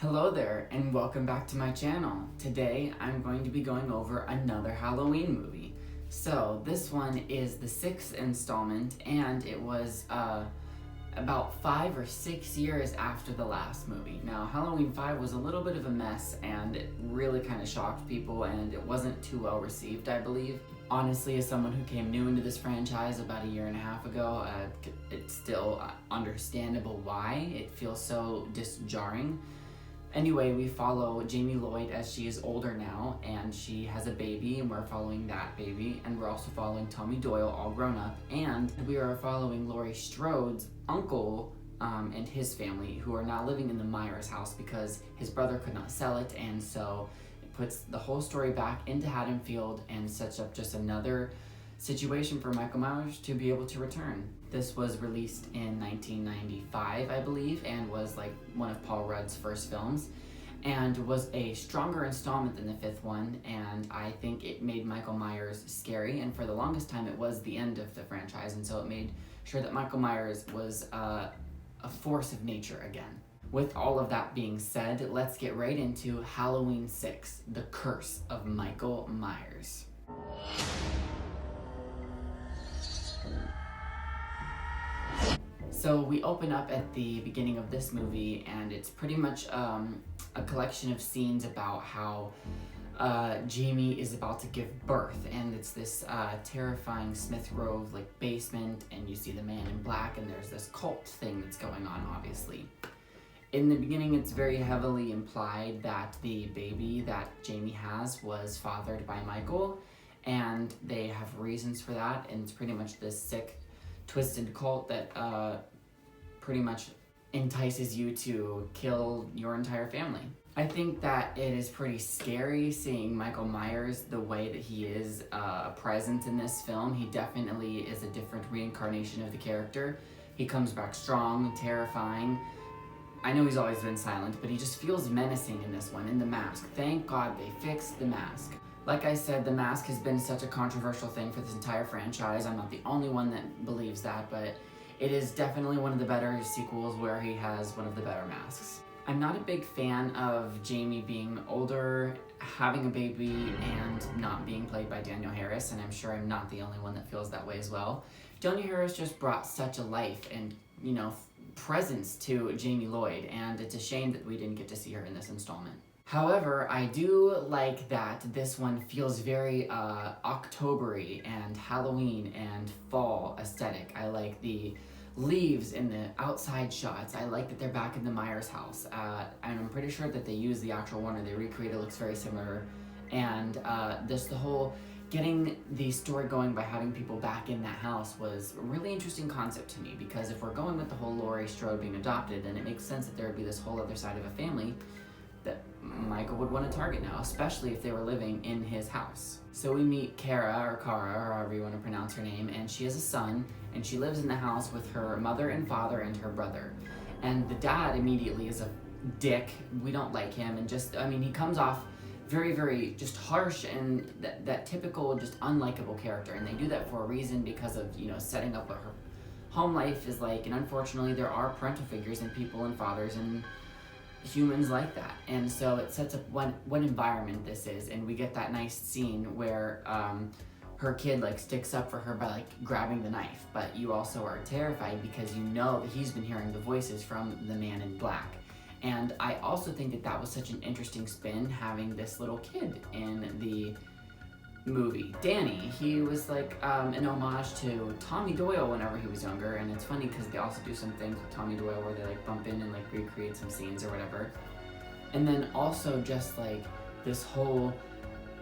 Hello there and welcome back to my channel. Today I'm going to be going over another Halloween movie. So this one is the 6th installment and it was about 5 or 6 years after the last movie. Now Halloween 5 was a little bit of a mess and it really kind of shocked people and it wasn't too well received, I believe. Honestly, as someone who came new into this franchise about a year and a half ago, it's still understandable why it feels so disjarring. Anyway, we follow Jamie Lloyd as she is older now and she has a baby and we're following that baby, and we're also following Tommy Doyle all grown up, and we are following Laurie Strode's uncle and his family, who are now living in the Myers house because his brother could not sell it, and so it puts the whole story back into Haddonfield and sets up just another situation for Michael Myers to be able to return. This was released in 1995, I believe, and was like one of Paul Rudd's first films, and was a stronger installment than the 5th one, and I think it made Michael Myers scary, and for the longest time it was the end of the franchise, and so it made sure that Michael Myers was a force of nature again. With all of that being said, let's get right into Halloween 6, The Curse of Michael Myers. So we open up at the beginning of this movie, and it's pretty much a collection of scenes about how Jamie is about to give birth, and it's this terrifying Smith Grove like basement, and you see the man in black, and there's this cult thing that's going on, obviously. In the beginning, it's very heavily implied that the baby that Jamie has was fathered by Michael, and they have reasons for that, and it's pretty much this sick, twisted cult that pretty much entices you to kill your entire family. I think that it is pretty scary seeing Michael Myers the way that he is present in this film. He definitely is a different reincarnation of the character. He comes back strong, terrifying. I know he's always been silent, but he just feels menacing in this one, in the mask. Thank God they fixed the mask. Like I said, the mask has been such a controversial thing for this entire franchise. I'm not the only one that believes that, but it is definitely one of the better sequels where he has one of the better masks. I'm not a big fan of Jamie being older, having a baby, and not being played by Danielle Harris, and I'm sure I'm not the only one that feels that way as well. Danielle Harris just brought such a life and, presence to Jamie Lloyd, and it's a shame that we didn't get to see her in this installment. However, I do like that this one feels very October-y and Halloween and fall aesthetic. I like the leaves in the outside shots. I like that they're back in the Myers house. And I'm pretty sure that they use the actual one or they recreate it. Looks very similar. And the whole getting the story going by having people back in that house was a really interesting concept to me, because if we're going with the whole Laurie Strode being adopted, then it makes sense that there would be this whole other side of a family that Michael would want to target now, especially if they were living in his house. So we meet Kara, or however you want to pronounce her name, and she has a son, and she lives in the house with her mother and father and her brother. And the dad immediately is a dick. We don't like him, and he comes off very, very just harsh and that typical just unlikable character, and they do that for a reason because of, setting up what her home life is like, and unfortunately there are parental figures and people and fathers and humans like that, and so it sets up what environment this is, and we get that nice scene where her kid sticks up for her by grabbing the knife, but you also are terrified because you know that he's been hearing the voices from the man in black. And I also think that that was such an interesting spin, having this little kid in the movie. Danny, he was an homage to Tommy Doyle whenever he was younger, and it's funny because they also do some things with Tommy Doyle where they bump in and recreate some scenes or whatever. And then also just this whole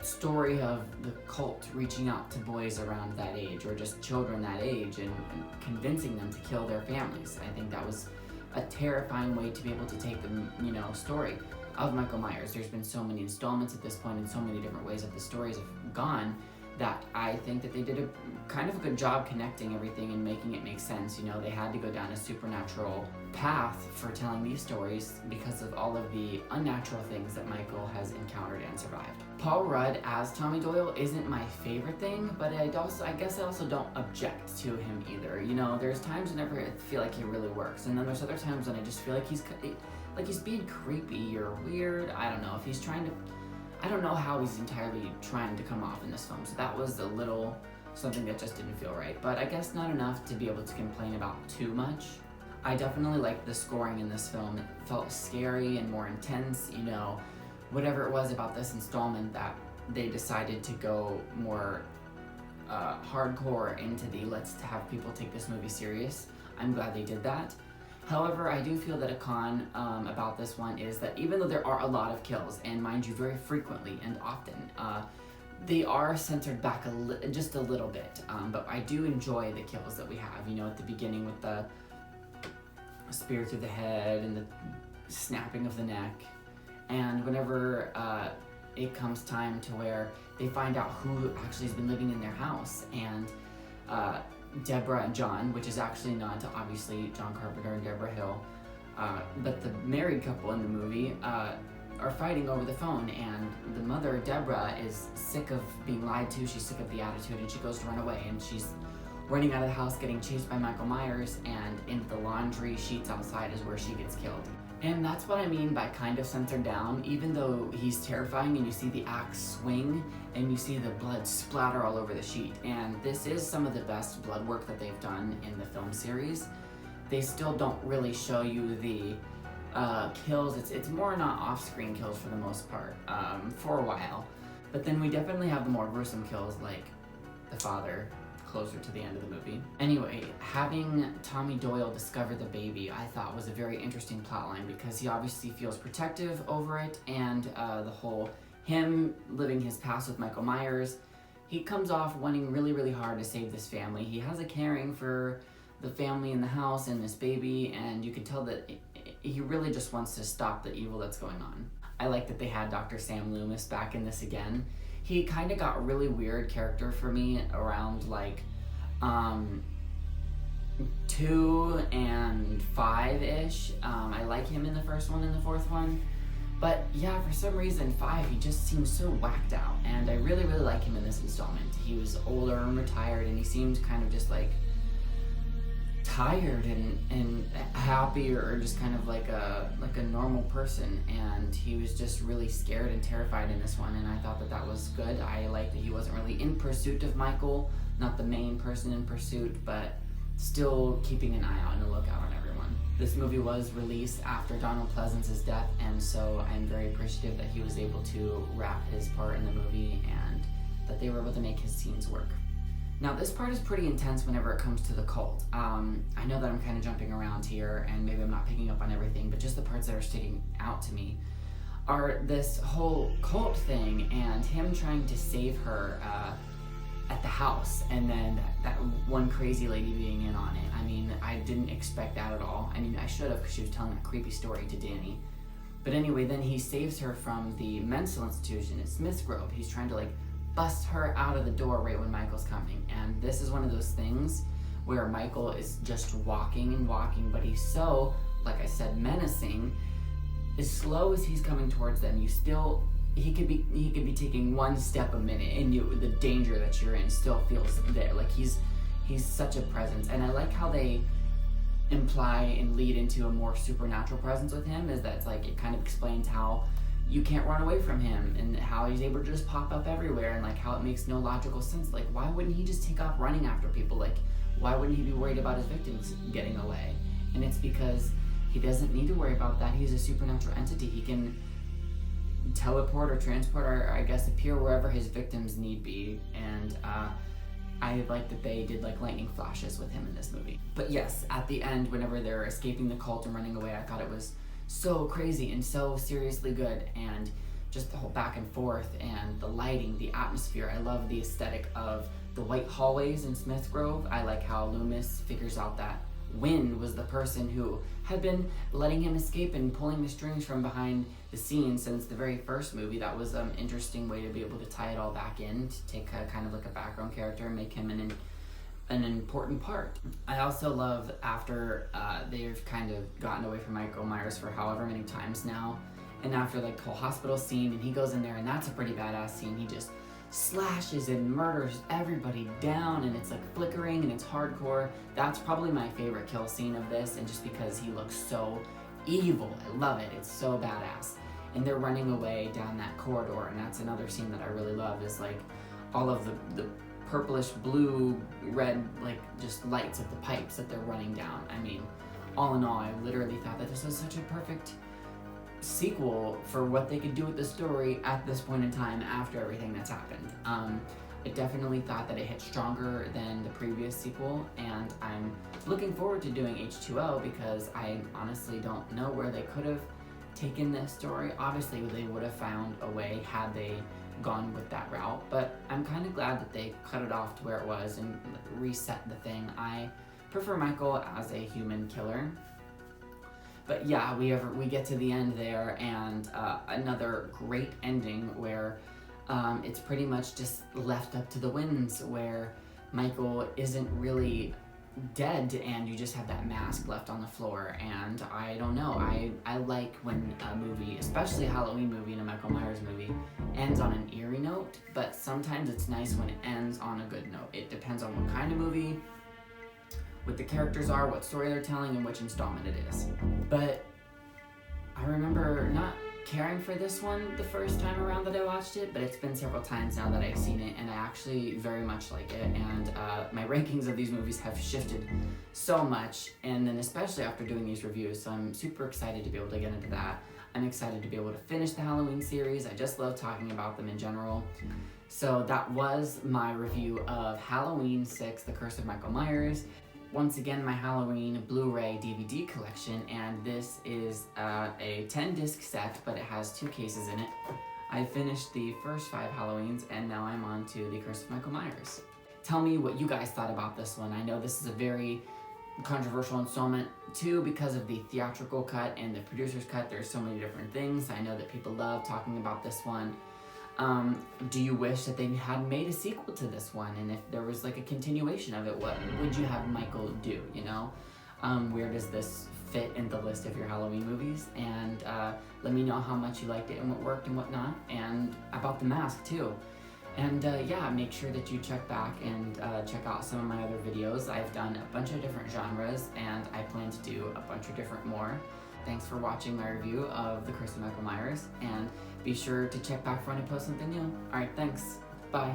story of the cult reaching out to boys around that age, or just children that age, and convincing them to kill their families. I think that was a terrifying way to be able to take the story of Michael Myers. There's been so many installments at this point and so many different ways that the stories have gone, that I think that they did a kind of a good job connecting everything and making it make sense. They had to go down a supernatural path for telling these stories because of all of the unnatural things that Michael has encountered and survived. Paul Rudd as Tommy Doyle isn't my favorite thing, but I guess I also don't object to him either. You know, there's times whenever I feel like he really works, and then there's other times when I just feel like he's being creepy or weird. I don't know if he's trying to. I don't know how he's entirely trying to come off in this film. So that was a little something that just didn't feel right. But I guess not enough to be able to complain about too much. I definitely liked the scoring in this film. It felt scary and more intense. You know, whatever it was about this installment that they decided to go more hardcore into the let's have people take this movie serious. I'm glad they did that. However, I do feel that a con about this one is that even though there are a lot of kills, and mind you, very frequently and often, they are centered back just a little bit. But I do enjoy the kills that we have. You know, at the beginning with the spear through the head and the snapping of the neck. And whenever it comes time to where they find out who actually has been living in their house, and Deborah and John, which is actually not obviously John Carpenter and Deborah Hill, but the married couple in the movie are fighting over the phone, and the mother, Deborah, is sick of being lied to. She's sick of the attitude, and she goes to run away, and she's running out of the house getting chased by Michael Myers, and in the laundry sheets outside is where she gets killed. And that's what I mean by kind of centered down. Even though he's terrifying and you see the axe swing and you see the blood splatter all over the sheet, and this is some of the best blood work that they've done in the film series, they still don't really show you the kills. It's more not off-screen kills for the most part, for a while. But then we definitely have the more gruesome kills, like the father, closer to the end of the movie. Anyway, having Tommy Doyle discover the baby, I thought was a very interesting plotline, because he obviously feels protective over it, and the whole him living his past with Michael Myers, he comes off wanting really, really hard to save this family. He has a caring for the family in the house and this baby, and you can tell that he really just wants to stop the evil that's going on. I like that they had Dr. Sam Loomis back in this again. He kind of got a really weird character for me around like 2 and 5-ish. I like him in the first one and the fourth one. But yeah, for some reason 5, he just seems so whacked out. And I really, really like him in this installment. He was older and retired, and he seemed kind of just like tired and happy, or just kind of like a normal person, and he was just really scared and terrified in this one, and I thought that that was good. I like that he wasn't really in pursuit of Michael, not the main person in pursuit, but still keeping an eye out and a lookout on everyone. This movie was released after Donald Pleasance's death, and so I'm very appreciative that he was able to wrap his part in the movie and that they were able to make his scenes work. Now, this part is pretty intense whenever it comes to the cult. I know that I'm kind of jumping around here, and maybe I'm not picking up on everything, but just the parts that are sticking out to me are this whole cult thing and him trying to save her at the house, and then that one crazy lady being in on it. I mean, I didn't expect that at all. I mean, I should have, because she was telling a creepy story to Danny. But anyway, then he saves her from the mental institution at Smith's Grove. He's trying to like bust her out of the door right when Michael's coming. And this is one of those things where Michael is just walking and walking, but he's so, like I said, menacing. As slow as he's coming towards them, he could be taking one step a minute, and the danger that you're in still feels there. Like he's such a presence. And I like how they imply and lead into a more supernatural presence with him, is that it's like it kind of explains how you can't run away from him, and how he's able to just pop up everywhere, and like how it makes no logical sense. Like, why wouldn't he just take off running after people? Like, why wouldn't he be worried about his victims getting away? And it's because he doesn't need to worry about that. He's a supernatural entity. He can teleport or transport, or I guess appear wherever his victims need be. And I like that they did like lightning flashes with him in this movie. But yes, at the end, whenever they're escaping the cult and running away, I thought it was so crazy and so seriously good, and just the whole back and forth and the lighting, the atmosphere. I love the aesthetic of the white hallways in Smith's Grove. I like how Loomis figures out that Wynn was the person who had been letting him escape and pulling the strings from behind the scenes since the very first movie. That was an interesting way to be able to tie it all back in, to take kind of like a background character and make him an important part. I also love after they've kind of gotten away from Michael Myers for however many times now, And after like the whole hospital scene, and he goes in there, and that's a pretty badass scene. He just slashes and murders everybody down, and it's like flickering and it's hardcore. That's probably my favorite kill scene of this, and just because he looks so evil, I love it. It's so badass. And they're running away down that corridor, and that's another scene that I really love, is like all of the purplish blue red like just lights of the pipes that they're running down. I mean, all in all, I literally thought that this was such a perfect sequel for what they could do with the story at this point in time after everything that's happened. I definitely thought that it hit stronger than the previous sequel, and I'm looking forward to doing H2O because I honestly don't know where they could have taken this story. Obviously, they would have found a way had they gone with that route, but I'm kind of glad that they cut it off to where it was and reset the thing. I prefer Michael as a human killer. But yeah, we get to the end there, and another great ending where it's pretty much just left up to the winds, where Michael isn't really dead and you just have that mask left on the floor. And I don't know, I like when a movie, especially a Halloween movie and a Michael Myers movie, ends on an eerie note, but sometimes it's nice when it ends on a good note. It depends on what kind of movie, what the characters are, what story they're telling, and which installment it is. But I remember not caring for this one the first time around that I watched it, but it's been several times now that I've seen it, and I actually very much like it. And my rankings of these movies have shifted so much, and then especially after doing these reviews, so I'm super excited to be able to get into that. I'm excited to be able to finish the Halloween series. I just love talking about them in general. So that was my review of Halloween 6, The Curse of Michael Myers. Once again, my Halloween Blu-ray DVD collection, and this is a 10-disc set, but it has 2 cases in it. I finished the first 5 Halloweens, and now I'm on to The Curse of Michael Myers. Tell me what you guys thought about this one. I know this is a very controversial installment, too, because of the theatrical cut and the producer's cut. There's so many different things. I know that people love talking about this one. Do you wish that they had made a sequel to this one? And if there was like a continuation of it, what would you have Michael do, you know? Where does this fit in the list of your Halloween movies? And let me know how much you liked it and what worked and what not, and about the mask too. And yeah, make sure that you check back and check out some of my other videos. I've done a bunch of different genres, and I plan to do a bunch of different more. Thanks for watching my review of The Curse of Michael Myers, and be sure to check back for when I post something new. Alright, thanks. Bye.